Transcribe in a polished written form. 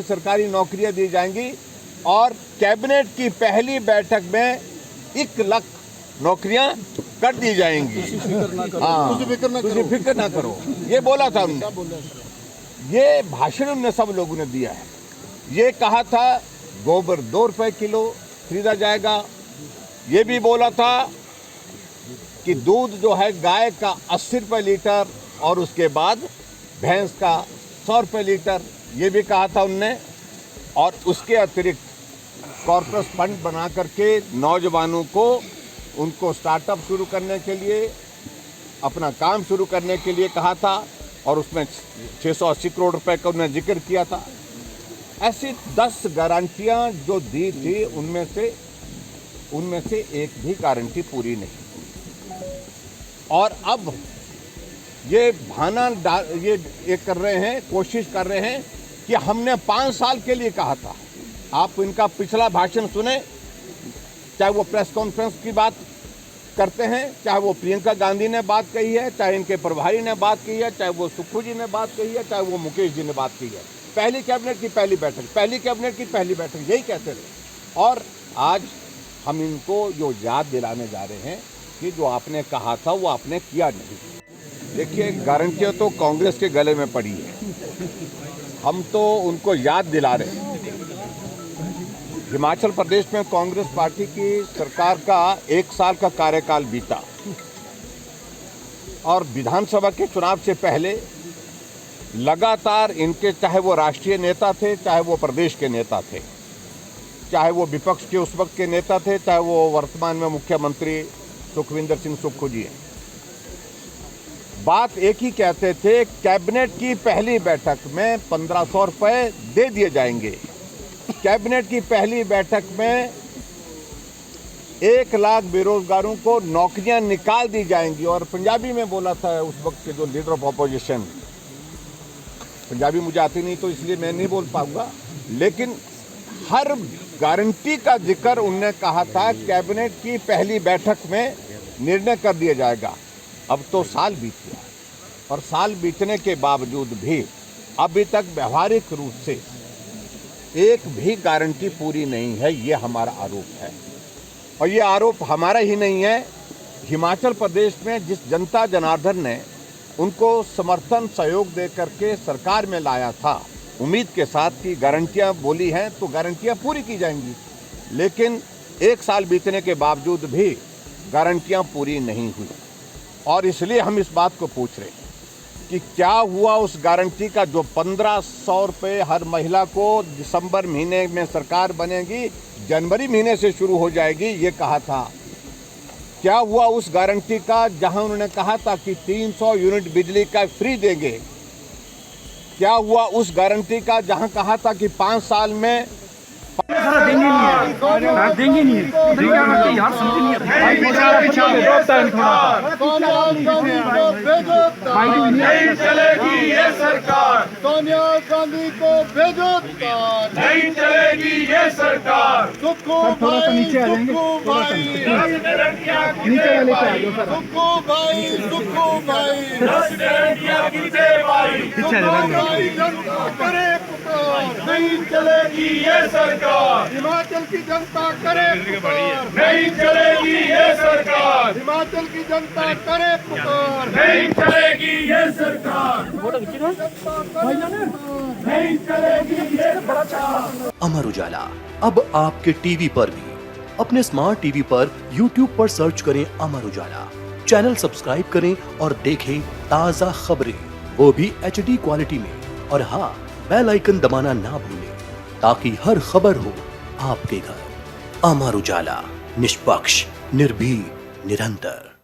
सरकारी नौकरियां दी जाएंगी और कैबिनेट की पहली बैठक में 1 लाख नौकरियां कर दी जाएंगी। हाँ, फिक्र ना करो, ये बोला था उन्होंने। ये भाषण उन्होंने सब लोगों ने दिया है। ये कहा था गोबर 2 रुपए किलो खरीदा जाएगा। ये भी बोला था कि दूध जो है गाय का 80 रुपए लीटर और उसके बाद भैंस का 100 रुपए लीटर, ये भी कहा था उनने। और उसके अतिरिक्त कॉर्पोरेट फंड बना करके नौजवानों को उनको स्टार्टअप शुरू करने के लिए, अपना काम शुरू करने के लिए कहा था और उसमें 680 करोड़ रुपए का उन्होंने जिक्र किया था। ऐसी 10 गारंटियां जो दी थी उनमें से एक भी गारंटी पूरी नहीं। और अब ये कर रहे हैं, कोशिश कर रहे हैं कि हमने 5 साल के लिए कहा था। आप इनका पिछला भाषण सुने, चाहे वो प्रेस कॉन्फ्रेंस की बात करते हैं, चाहे वो प्रियंका गांधी ने बात कही है, चाहे इनके प्रभारी ने बात की है, चाहे वो सुक्खू जी ने बात कही है, चाहे वो मुकेश जी ने बात की है। पहली कैबिनेट की पहली बैठक, पहली कैबिनेट की पहली बैठक, यही कहते थे। और आज हम इनको जो याद दिलाने जा रहे हैं कि जो आपने कहा था वो आपने किया नहीं। देखिए, गारंटियां तो कांग्रेस के गले में पड़ी है, हम तो उनको याद दिला रहे हैं। हिमाचल प्रदेश में कांग्रेस पार्टी की सरकार का 1 साल का कार्यकाल बीता और विधानसभा के चुनाव से पहले लगातार इनके, चाहे वो राष्ट्रीय नेता थे, चाहे वो प्रदेश के नेता थे, चाहे वो विपक्ष के उस वक्त के नेता थे, चाहे वो वर्तमान में मुख्यमंत्री सुखविंदर सिंह सुक्खू जी हैं, बात एक ही कहते थे, कैबिनेट की पहली बैठक में 1500 रुपए दे दिए जाएंगे। कैबिनेट की पहली बैठक में 1 लाख बेरोजगारों को नौकरियां निकाल दी जाएंगी। और पंजाबी में बोला था उस वक्त के जो लीडर ऑफ ऑपोजिशन, पंजाबी मुझे आती नहीं तो इसलिए मैं नहीं बोल पाऊंगा, लेकिन हर गारंटी का जिक्र उन्होंने कहा था कैबिनेट की पहली बैठक में निर्णय कर दिया जाएगा। अब तो साल बीत गया और साल बीतने के बावजूद भी अभी तक व्यवहारिक रूप से एक भी गारंटी पूरी नहीं है। ये हमारा आरोप है और ये आरोप हमारा ही नहीं है। हिमाचल प्रदेश में जिस जनता जनार्दन ने उनको समर्थन सहयोग दे करके सरकार में लाया था, उम्मीद के साथ कि गारंटियां बोली हैं तो गारंटियां पूरी की जाएंगी, लेकिन 1 साल बीतने के बावजूद भी गारंटियां पूरी नहीं हुई। और इसलिए हम इस बात को पूछ रहे हैं कि क्या हुआ उस गारंटी का जो 1500 रुपये हर महिला को दिसंबर महीने में सरकार बनेगी, जनवरी महीने से शुरू हो जाएगी, ये कहा था। क्या हुआ उस गारंटी का जहां उन्होंने कहा था कि 300 यूनिट बिजली का फ्री देंगे? क्या हुआ उस गारंटी का जहां कहा था कि 5 साल में देंगे नहीं यार, समझ नहीं नहीं चलेगी ये सरकार, सोनिया गांधी को भेजो, नहीं चलेगी ये सरकार। सुक्खू भाई, सुक्खू भाई, सुक्खू भाई, सुक्खू भाई, जनता करे पुकार, नहीं चलेगी ये सरकार। हिमाचल की जनता करे पुकार, नहीं चलेगी ये सरकार। हिमाचल की जनता करे पुकार, नहीं चलेगी ये सरकार। नहीं चलेगी ये सरकार। अमर उजाला अब आपके टीवी पर भी। अपने स्मार्ट टीवी पर YouTube पर सर्च करें अमर उजाला, चैनल सब्सक्राइब करें और देखें ताज़ा खबरें, वो भी HD क्वालिटी में। और हाँ, बेल आइकन दबाना ना भूलें ताकि हर खबर हो आपके घर। अमर उजाला, निष्पक्ष, निर्भीक, निरंतर।